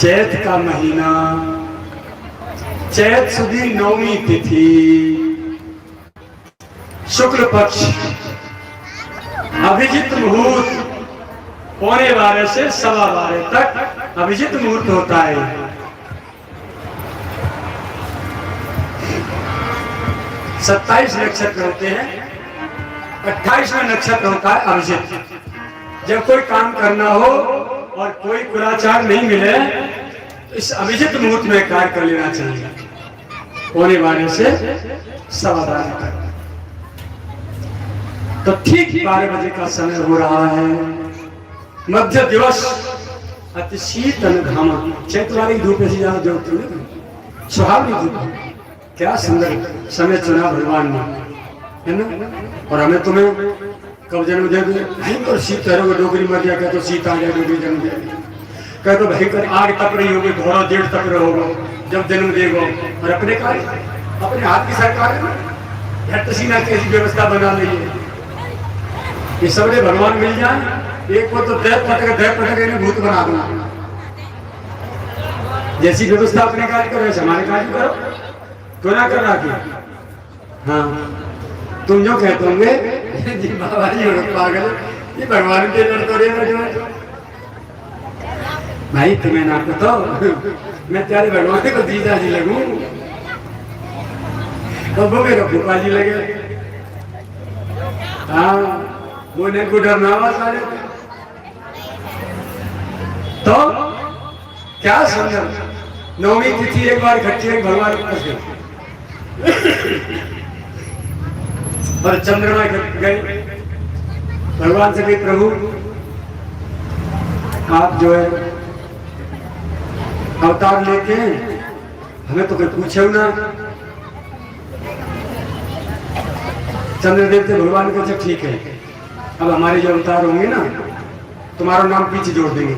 चैत का महीना, चैत सुदी नौमी तिथि, शुक्ल पक्ष, अभिजित मुहूर्त 11:15 से 12:15 तक अभिजित मुहूर्त होता है। सत्ताईस नक्षत्र होते हैं, 28वां नक्षत्र होता है अभिजित। जब कोई काम करना हो और कोई कुलाचार नहीं मिले तो इस अभिजित मुहूर्त में कार्य कर लेना चाहिए, 11:15 से 12:15 तक। तो ठीक 12 बजे का समय हो रहा है। मध्य दिवस, अति शीतल घामा, चैत्र वाली धूप ऐसी ज्यादा जरूरत नहीं, सुहावनी धूप। क्या सुंदर समय चुना भगवान ने, है ना। और हमें तुम्हें कब जन्म दे भयंकर शीत करोगे, डोगरी मर गया, कह तो शीत आ गया, डोगरी जन्म दे, कह तो भयंकर आग तप रही होगी, घोड़ा जेठ तप रहे होगा जब जन्म देगो। और अपने कार्य, अपने हाथ की सरकार है, झट सीना कैसी व्यवस्था बना ली है कि सबने भगवान मिल जाए। एक को तो देह पटक इन्हें भूत बना दूंगा। जैसी व्यवस्था अपने कार्य करो वैसे हमारे कार्य करो, क्यों ना कर रहा कि हाँ। तुम जो कहते होंगे जी बाबा जी पागल, ये भगवान के लड़ तो रहे भाई, तुम्हें ना बताओ मैं तेरे भगवान को जीजा जी लगूं तो वो मेरा फूफा जी लगे। हाँ, वो ने को डरना हुआ सारे। तो क्या समझ, नौवीं तिथि एक बार इकट्ठी है भगवान के पास और चंद्रमा गए भगवान से कही, प्रभु आप जो है अवतार लेके हैं, हमें तो कोई पूछे ना। चंद्रदेव से भगवान को अच्छा ठीक है, अब हमारे जो अवतार होंगे ना, तुम्हारा नाम पीछे जोड़ देंगे,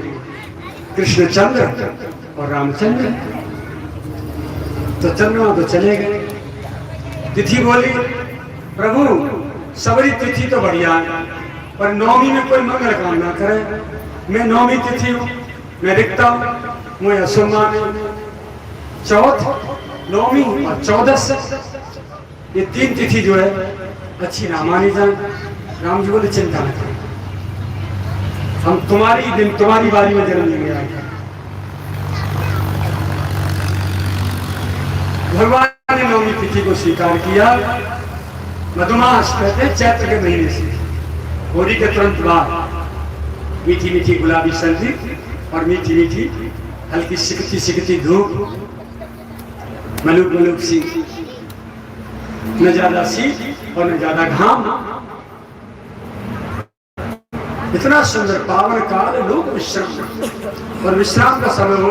कृष्ण चंद्र और रामचंद्र। तो चंद्रमा तो चले गए। तिथि बोली, प्रभु सबरी तिथि तो बढ़िया है, पर नौमी में कोई मंगल काम ना करे। मैं नौमी तिथि हूँ, मैं रिक्ता हूँ, मुझे असुरमा में चौथ, नौमी और 14, ये 3 तिथि जो है अच्छी ना मानी जाए। राम जी बोले चिंता न करें, हम तुम्हारी दिन तुम्हारी बारी में जन्म लेंगे आएगा। भगवान ने नौमी तिथि को स्वीकार किया। मधुमास कहते हैं चैत्र के महीने से, होली के तुरंत बाद मीठी मीठी गुलाबी सर्दी और मीठी मीठी हल्की सिकती सिकती धूप, मलुक मलुक सी, न ज्यादा शीत और न ज्यादा घाम। इतना सुंदर पावन काल, लोग विश्राम और विश्राम का समय हो।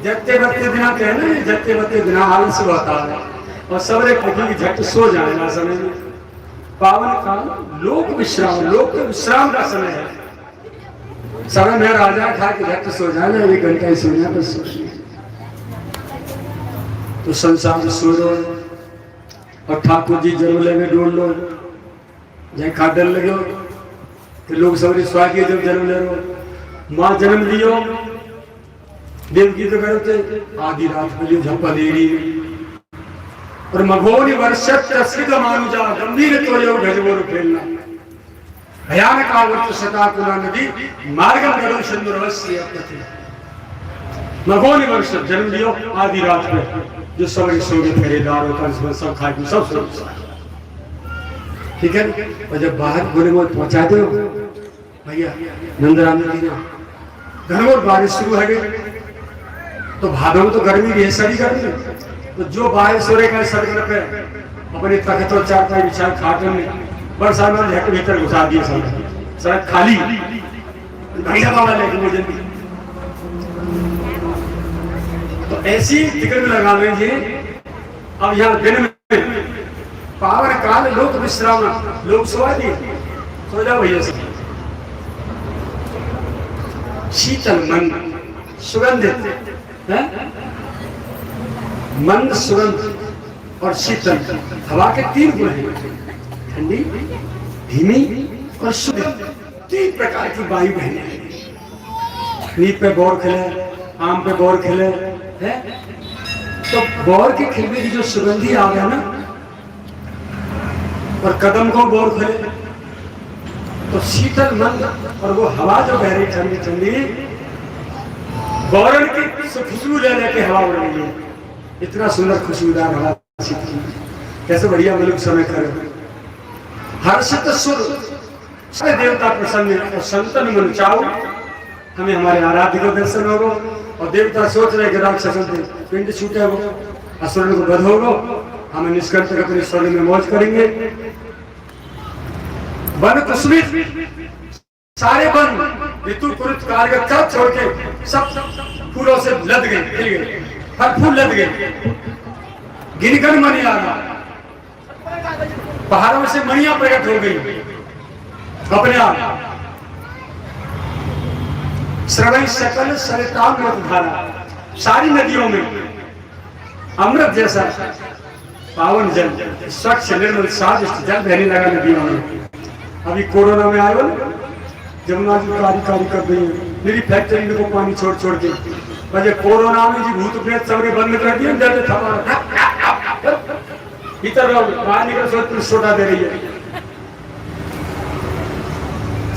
जगते बत्ते दिना कहना है, जगते बत्ते दिना आलस होता है और सबरे पति की झट सो जाएगा समय में। पावन काल लोक विश्राम, लोक विश्राम का समय है। समय में राजा खा के झट सो जाना, 1 घंटा ही सोना बस। तो संसार में सो लो और ठाकुर जी जरूर लेंगे डोल लो, जहाँ खादर लगे कि लोग सबरे स्वागत जब जन्म ले लो। माँ जन्म लियो, देवकी तो करते आधी रात में झप्पा दे रही और मघोनी वर्षत तस्विद मानुजा गंभीर तो योग गजबोर फैलना भयानक आवर्त सता कुला नदी मार्गम गरुड़ चंद्रवस्य अपति। मघोनी वर्षत जन्म लियो आधी रात में, जो सबरे सोगे खरीदार होता सब खा के सब सब ठीक है। और जब बाहर बोले मोल पहुंचा दो भैया नंदराम जी ना, घनघोर बारिश शुरू है गई। तो भादों में तो गर्मी भी है, सड़ी गर्मी। तो जो बाहर सोरे का सड़क पे अपने तख्तों चारपाई बिछा खाटन में बरसात में झट भीतर घुसा दिए, सड़क खाली, भैया बाबा लेके मुझे। तो ऐसी टिकट लगा लीजिए। अब यहाँ दिन में पावन काल, लोक विश्राम, लोग सो दिए, सो जाओ भैया। शीतल मंद सुगंधित है, मंद सुगंध और शीतल हवा के 3 गुण हैं, ठंडी, धीमी और शुद्ध। 3 प्रकार की वायु बहने नींद पे गौर खिले, आम पे बोर खिले है, तो बोर के खिलने की जो सुगंधी आ गया ना, और कदम को बोर खिले तो शीतल मन, और वो हवा जो बह रही ठंडी ठंडी, बोरन की खुशबू ले लेके हवा उड़ रही है। इतना सुंदर खुशबूदार हवा, कैसे बढ़िया मुल्क समय करे। हर्षित सुर सारे देवता प्रसन्न और संतन मन चाओ, हमें हमारे आराध्य को दर्शन होगा। और देवता सोच रहे कि राक्षसों के पिंड छूटे हो, असुरन को वध होगा, हमें निष्कंटक अपने स्वर्ग में मौज करेंगे। वन कुसुमित सारे वन ऋतु कुरुत कारगर सब छोड़ के सब फूलों से लद गए, खिल गए, हर फूल लद गए। गिनगन मणि आ रहा, पहाड़ों से मणियां प्रकट हो गई अपने आप। श्रवण सकल सरिताम धारा, सारी नदियों में अमृत जैसा पावन जल, स्वच्छ निर्मल स्वादिष्ट जल बहने लगा नदियों में। अभी कोरोना में आयो, जमुना जी कारी कारी कर रही है मेरी फैक्ट्री को पानी छोड़ छोड़ के। वजह कोरोना में जी भूत प्रेत सबने बंद कर दिए, डर था इधर बाहर निकल सोच छोटा दे रही है,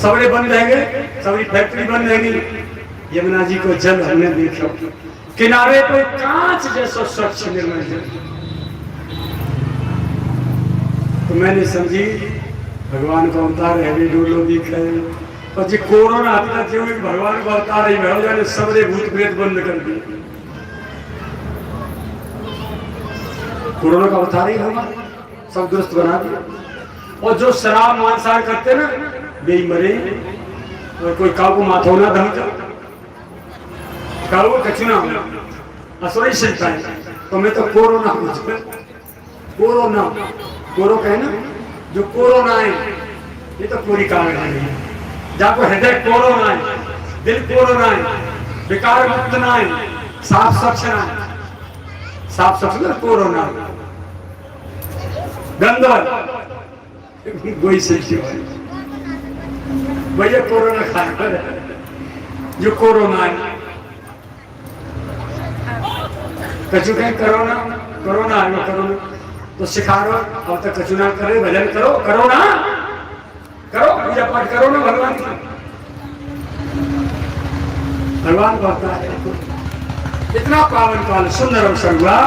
सबने बंद रहेंगे, सबरी फैक्ट्री बंद रहेगी। यमुना जी को जल हमने देखा, किनारे पे कांच जैसा स्वच्छ निर्मल जल। तो मैंने समझी भगवान का अवतार है, वे डोलो दिख रहे, और जो कोरोना आता जो भगवान का अवतार ही जाने सबरे भूत प्रेत बंद कर दिए। कोरोना का अवतार ही हमारा सब दुरुस्त बना दिया। और जो शराब मांसाहार करते ना वे मरे, और कोई काऊ को माथो ना धमका, काऊ कचुना असुरई शिल्पा है। तो मैं तो कोरोना कोरोना कोरो कहे ना, जो कोरोना है ये तो कोरी कारण है, जाको हृदय कोरोना है, दिल कोरोना है, विकार मुक्त ना है, साफ स्वच्छ ना है, साफ स्वच्छ ना कोरोना गंदर गोई से भैया कोरोना खा जो कोरोना है, कचू कहें कोरोना कोरोना है, कोरोना तो सिखारो। अब तक कचू ना करे, भजन करो, करो ना, करो पूजा पाठ करो ना भगवान की। भगवान कहता है इतना पावन काल सुंदर अवसर हुआ,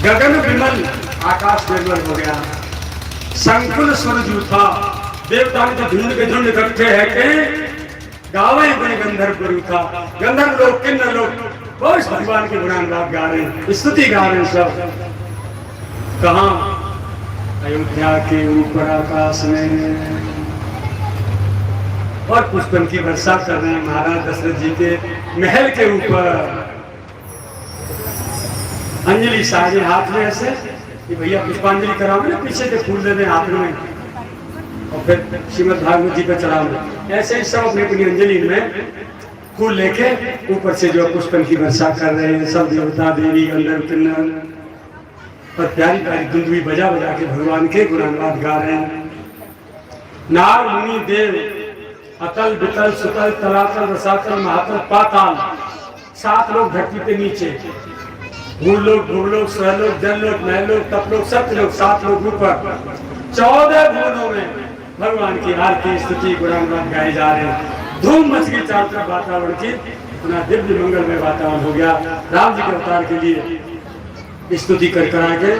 गगन विमल आकाश निर्मल हो गया, संकुल स्वर जूथा, देवता ने तो झुंड के झुंड इकट्ठे है के गावे गुण गंधर्व गुरुथा। गंधर्व लोग किन्नर लोग बस भगवान के गुणानुवाद गा रहे हैं, स्तुति गा रहे हैं सब। कहाँ? अयोध्या के ऊपर आकाश में, और पुष्पन की वर्षा कर रहे हैं महाराज दशरथ जी के महल के ऊपर। अंजलि साजे हाथ में ऐसे कि भैया पुष्पांजलि कराओ ना, पीछे से फूल दे दें हाथ में, और फिर श्रीमद् भागवत जी पे चढ़ाओ। ऐसे ही सब अपनी अपनी अंजलि में फूल लेके ऊपर से जो पुष्पन की वर्षा कर रहे हैं सब देवता देवी गंधर्व किन्नर, और प्यारी प्यारी धुंधुई बजा बजा के भगवान के गुणानुवाद गा रहे हैं। नाग मुनि देव अतल बितल सुतल तलातल रसातल महातल पाताल, 7 लोग धरती पे नीचे, भूलोक भूलोक स्वरलोक जललोक महलोक तपलोक सत्यलोक, 7 लोग ऊपर, 14 भुवनों में भगवान की आरती स्तुति गुणानुवाद गाए जा रहे हैं। धूम मच गई चारों तरफ वातावरण की, अपना दिव्य मंगलमय वातावरण हो गया। राम जी के अवतार के लिए स्तुति कर करा के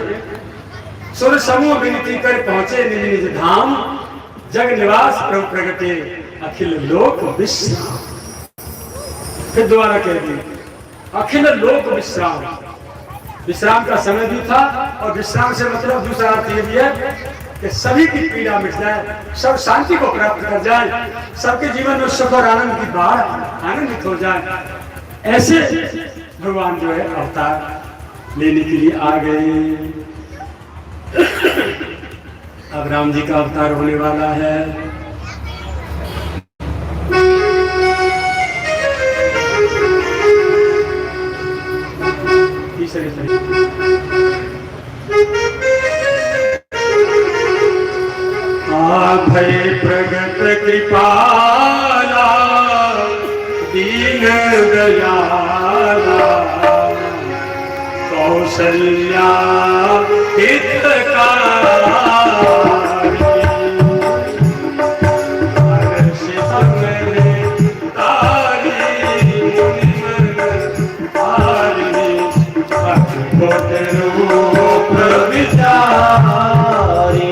सुर समूह विनती कर पहुंचे निज निज धाम, जग निवास प्रभु प्रगटे अखिल लोक विश्राम। फिर दोबारा कह दी अखिल लोक विश्राम, विश्राम का समय भी था, और विश्राम से मतलब दूसरा अर्थ ये भी है कि सभी की पीड़ा मिट जाए, सब शांति को प्राप्त कर जाए, सबके जीवन में सुख और आनंद की बाढ़ आनंदित हो जाए। ऐसे भगवान जो है अवतार लेने के लिए आ गए। अब राम जी का अवतार होने वाला है। भय प्रगट कृपाला दीन दयाला कौशल्या हितकारी हर्ष संगने तारी मुनिमन तारी अद्भुत रूप विचारी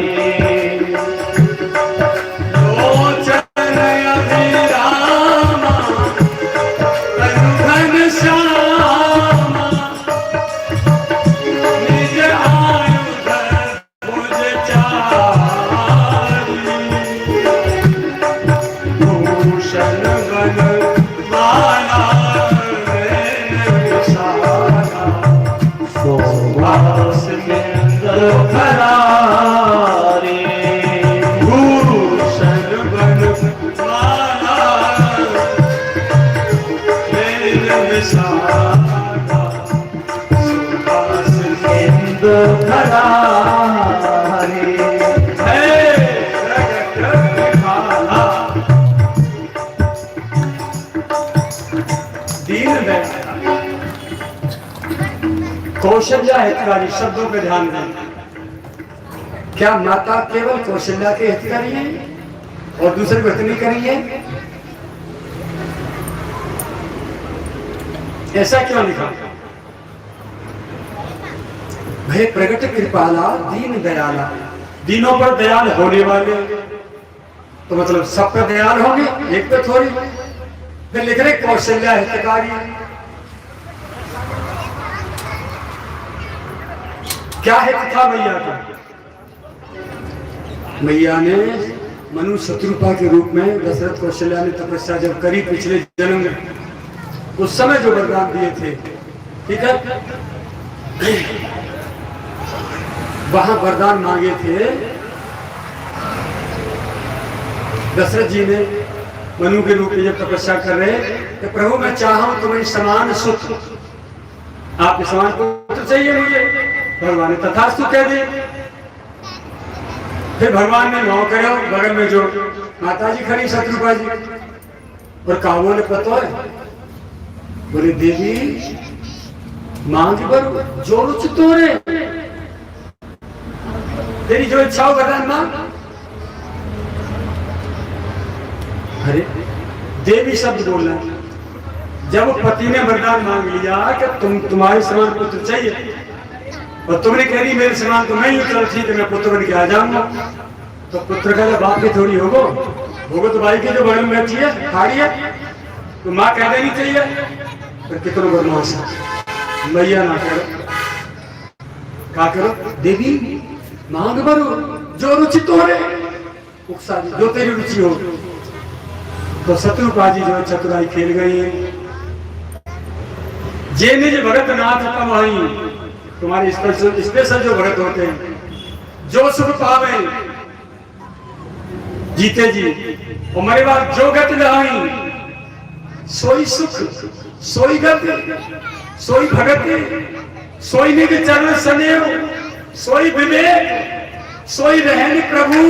कौशल्या हितकारी शब्दों पे ध्यान दें। क्या माता केवल कौशल्या के हितकारी हैं और दूसरे को हित नहीं करी है? ऐसा क्यों लिखा? भय प्रगट कृपाला दीन दयाला, दीनों पर दयाल होने वाले, तो मतलब सब पर दयाल होंगे, एक पे थोड़ी। फिर लिख रहे कौशल्या हितकारी। क्या हित था मैया का? मैया ने मनु शत्रुपा के रूप में दशरथ कौशल्या ने तपस्या जब करी पिछले जन्म में, उस समय जो वरदान दिए थे, ठीक है, वहां वरदान मांगे थे दशरथ जी ने मनु के रूप में जब तपस्या कर रहे तो प्रभु मैं चाहूं तुम्हें समान सुख, आपके समान पुत्र चाहिए मुझे। भगवान ने तथास्तु कह दिए। फिर भगवान ने नौ करो, बगल में जो माता जी खड़ी शत्रुपा जी, और कहा बोले पता है, बोले देवी मांग पर जो रुचि तोरे, तेरी जो इच्छा हो वरदान मांग। अरे देवी शब्द बोलना, जब पति ने वरदान मांग लिया कि तुम्हारे समान पुत्र चाहिए, और तुमने कह रही मेरे समान तो नहीं, चलो ठीक है मैं पुत्र बन के आ जाऊंगा, तो पुत्र का बाप की थोड़ी होगो तो भाई की जो बगल में बैठी है खाड़ी है, तो माँ कह देनी चाहिए। पर कितना बदमाश है मैया, ना करो, क्या करो देवी मांग भरो जो रुचि तोरे, जो तेरी रुचि हो। तो शत्रुपा जी जो चतुराई खेल गई है, जे निज भगत नाथ कमाई, तुम्हारे स्पेशल जो भगत होते हैं, जो सुख पावे जीते जी, और मेरे बाद जो गति लाई, सोई सुख सोई गति सोई भगति, सोई निज चरण सनेव, सोई विवेक, सोई रहन प्रभु,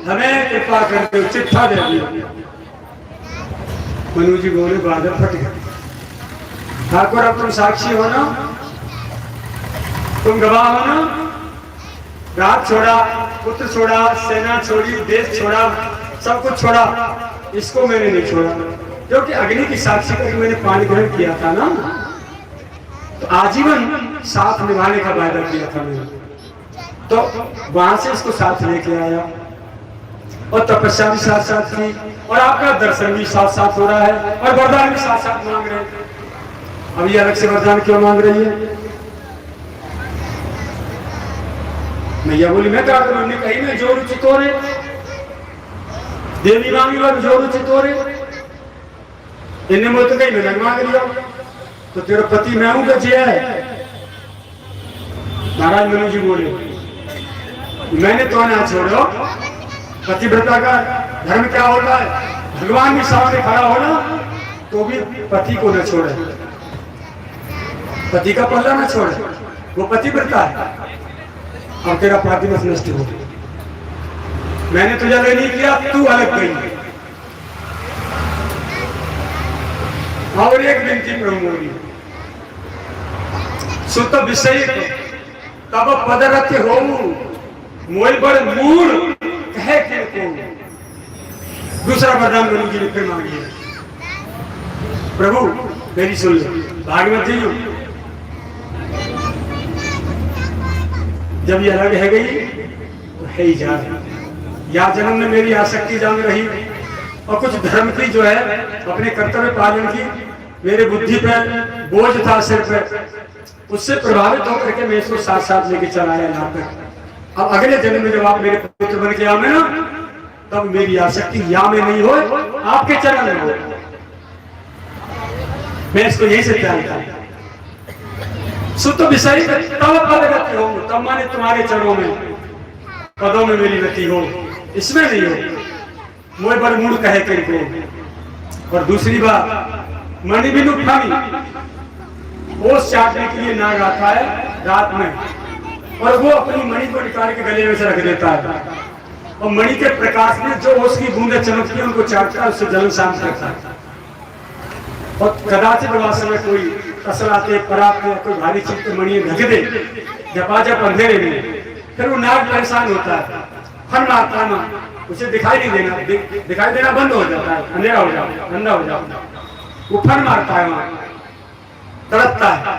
हमें कृपा करके चिट्ठा दे दिया। मनु जी बोले बादल फट गए। ठाकुर अब तुम साक्षी हो ना, तुम गवाह हो ना, रात छोड़ा, पुत्र छोड़ा, सेना छोड़ी, देश छोड़ा, सब कुछ छोड़ा, इसको मैंने नहीं छोड़ा, क्योंकि अग्नि की साक्षी करके मैंने पानी ग्रहण किया था ना, तो आजीवन साथ निभाने का वायदा किया था मैंने, तो वहां से इसको साथ लेके आया, और तपस्या भी साथ साथ की, और आपका दर्शन भी साथ साथ हो रहा है, और वरदान भी साथ साथ मांग रहे हैं। अब ये अलग से वरदान क्यों मांग रही है? मैया बोली मैं क्या करूं, कहीं में जो रुचि तोरे, देवी मांगी बार जो रुचि तोरे, इन्हें मुझे तो कहीं में नहीं मांग लिया, तो तेरा पति मैं हूं कि है? महाराज मनु जी बोले मैंने तो ना छोड़ो, पतिव्रता का धर्म क्या होता है, भगवान भी सामने खड़ा हो ना, तो भी पति को न छोड़े, पति का पल्ला न छोड़े, वो पतिव्रता है। अब तेरा प्रातिमत नष्ट हो, मैंने तुझे अलग नहीं किया, तू अलग गई। और एक विनती प्रभु मोरी, सुत विषय तब पदरथ हो मोल बड़ मूल कहे के को। दूसरा वरदान गुरु जी ने फिर मांगी, प्रभु मेरी सुन लो। भागवत जी जब ये अलग है गई तो है ही जा रही, या जन्म में मेरी आसक्ति जान रही और कुछ धर्म की जो है अपने कर्तव्य पालन की मेरे बुद्धि पे बोझ था सिर पे, उससे प्रभावित होकर के मैं इसको साथ साथ लेके चला आया यहाँ पे। अब अगले जन्म में जब आप मेरे पुत्र बन के आवे ना, तब मेरी आसक्ति यहाँ में नहीं हो, आपके चरण में हो। मैं इसको यही से त्याग था। सुत विषय तब पदगति हो, तब माने तुम्हारे चरणों में पदों में मेरी गति हो, इसमें नहीं हो। मोय बर मूड कहे करके। और दूसरी बात, मणि बिनु फानी, ओस चाटने के लिए नाग आता है रात में और वो अपनी मणि को निकाल के गले में से रख देता है और मणि के प्रकाश में जो ओस की बूंदें चमकती है उनको चाटता है, उससे जलन शांत करता है। और कदाचित समय कोई कसलाते पराते कोई भारी चीज के मणि ढक दे जब अंधेरे में, फिर वो नाग परेशान होता है, फन मारता है, उसे दिखाई नहीं देना, दिखाई देना बंद हो जाता है, अंधेरा हो जाता है, अंधा हो जाता है, वो फन मारता है, वहां तड़पता है।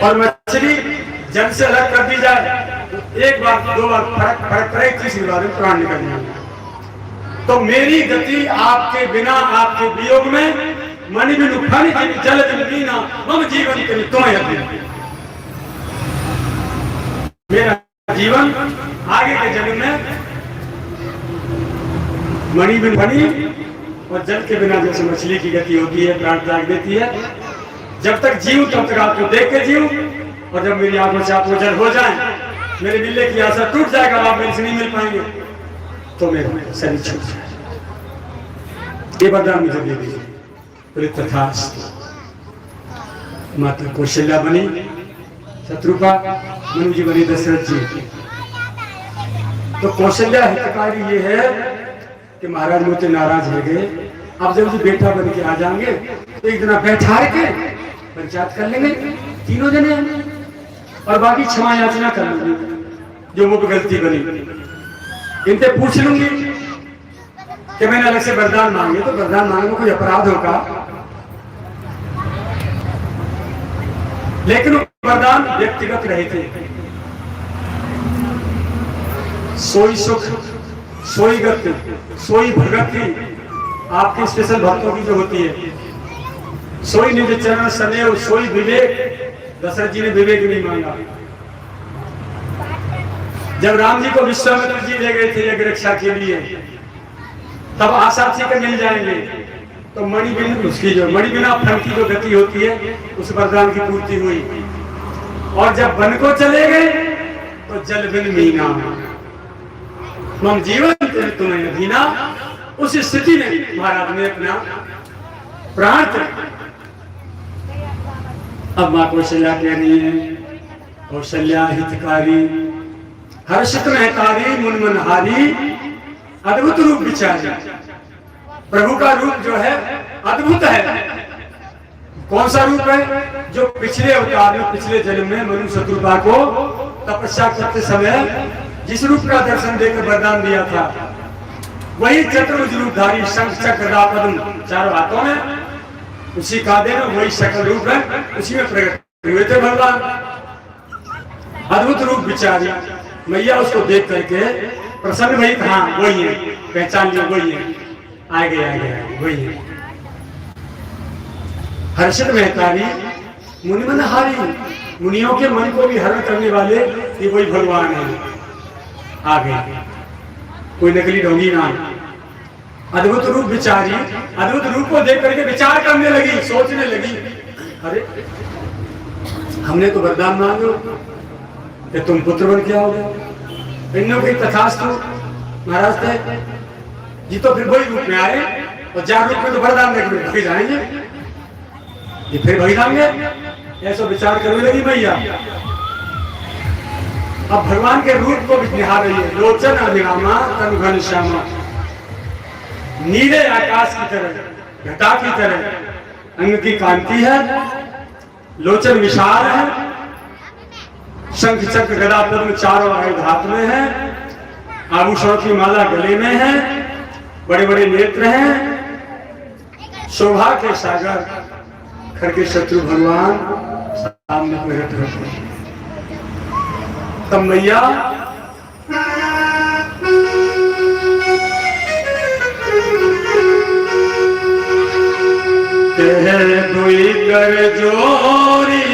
और मछली जल से अलग कर दी जाए तो एक बार दो बार फर्क करे, तीसरी बार में प्राण निकल जाए। तो मेरी गति आपके बिना, आपके वियोग में मणि बिनु फानी जल बिना मम जीवन के तुम्हें, मेरा जीवन आगे के जन्म में मणि बिनु फानी और जल के बिना जैसे मछली की गति होती है, प्राण त्याग देती है। जब तक जीव तब तक आपको देख के जीव, और जब मेरी आंखों से आपको जल हो जाए, मेरे मिलने की आशा टूट जाएगा, आप मेरे से नहीं मिल पाएंगे, तो मेरा शरीर छूट जाए। ये वरदान मुझे दे दीजिए। बोले तथास्तु। माता कौशल्या बनी शत्रुपा, मनु जी बनी दशरथ जी। तो कौशल्या हितकारी ये है कि महाराज मुझसे नाराज हो गए, अब जब मुझे बेटा बन के आ जाएंगे तो एक दिन बैठा के पंचायत कर लेंगे तीनों जने, और बाकी क्षमा याचना कर लूंगी जो मुझे गलती बनी। इनसे पूछ लूंगी कि मैंने अलग से वरदान मांगे, तो वरदान मांगने में कोई अपराध होगा, लेकिन वरदान व्यक्तिगत रहे थे। सोई सुख, सोई गति, सोई भगति आपके स्पेशल भक्तों की जो होती है, सोई निज चरण सदैव, सोई विवेक। दशरथ जी ने विवेक नहीं मांगा। जब राम जी को विश्वामित्र जी ले गए थे यज्ञ रक्षा के लिए, तब आशा थी कि मिल जाएंगे, तो मणि बिन उसकी जो मणि बिना फल की जो गति होती है उस वरदान की पूर्ति हुई। और जब वन को चले गए तो जल बिन मीना मम जीवन तुम्हें दीना, उस स्थिति में महाराज ने अपना प्राण त्यागा। अब मां कौशल्या कह रही है, कौशल्या हितकारी हर्षित महतारी मुन मनहारी अद्भुत रूप विचारी। प्रभु का रूप जो है अद्भुत है। कौन सा रूप है? जो पिछले अवतार में, पिछले जन्म में मनु शत्रुपा को तपस्या करते समय जिस रूप का दर्शन देकर वरदान दिया था, वही चतुर्भुज रूपधारी शंख चक्र गदा पद्म चारों हाथों में, उसी कांधे में वही सकल रूप है, उसी में प्रकट हुए थे भगवान। अद्भुत रूप विचारी। मैया उसको देख करके प्रसन्न भई, हाँ वही है, पहचान लिया वही है, आ गए वही है। हर्षित महतारी मुनि मन हारी, मुनियों के मन को भी हरण करने वाले ये वही भगवान है। आ गए, कोई नकली ढोंगी ना। अद्भुत रूप विचारी, अद्भुत रूप को देख करके विचार करने लगी, सोचने लगी, अरे हमने तो वरदान मांगो कि तुम पुत्र बन के आओगे, इन्हों की तथास्तु महाराज थे जी, तो फिर वही रूप में आए और जार रूप में तो वरदान देख भाग जाएंगे, ये फिर भाग जाएंगे, ऐसा विचार करने लगी मैया। अब भगवान के रूप को भी निहार रही है, लोचन अभिरामा तनु घनश्यामा। नीले आकाश की तरह, घटा की तरह अंग की कांति है, लोचन विशाल है, शंख चक्र गदा पद्म चारों आयुध हाथ में है, आभूषणों की माला गले में है, बड़े बड़े नेत्र हैं, शोभा के सागर खर के शत्रु भगवान सामने प्रकट होते हैं। तब मैया कह दुई कर जोरी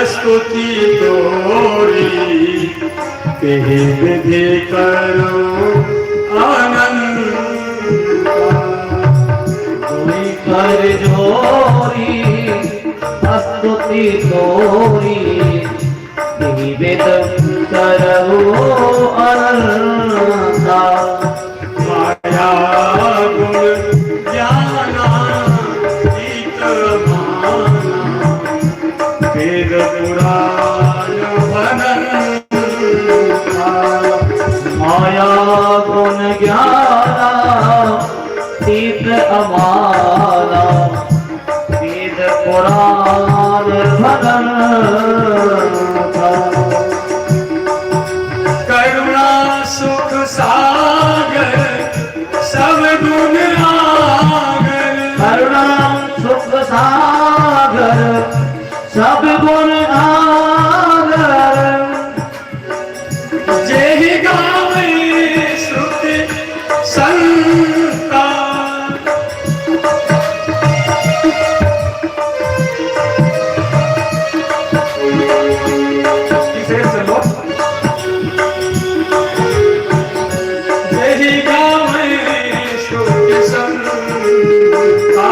स्तुति तोरी, कह विधि करो आनंद, दुई कर जोरी स्तुति तोरी, वेद करो अनंता। माया गुण ज्ञाना गीत माना, वेद पुराण अनंता। माया गुण ज्ञाना तीत अमाना, वेद पुराण अनंता। करुणा सुख सागर सब गुण आगर, करुणा सुख सागर सब गुण आगर, जेहि गावे श्रुति संता। तीसरे से लो, जेहि गावे श्रुति संता,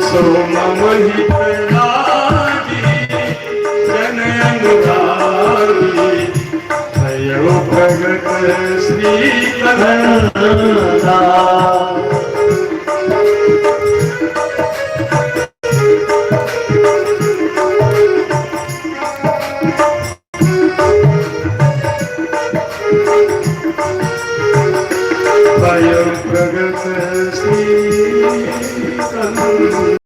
सो मम हित लागी जन अनुरागी, भयो प्रगट श्री अनंता। भयो प्रगट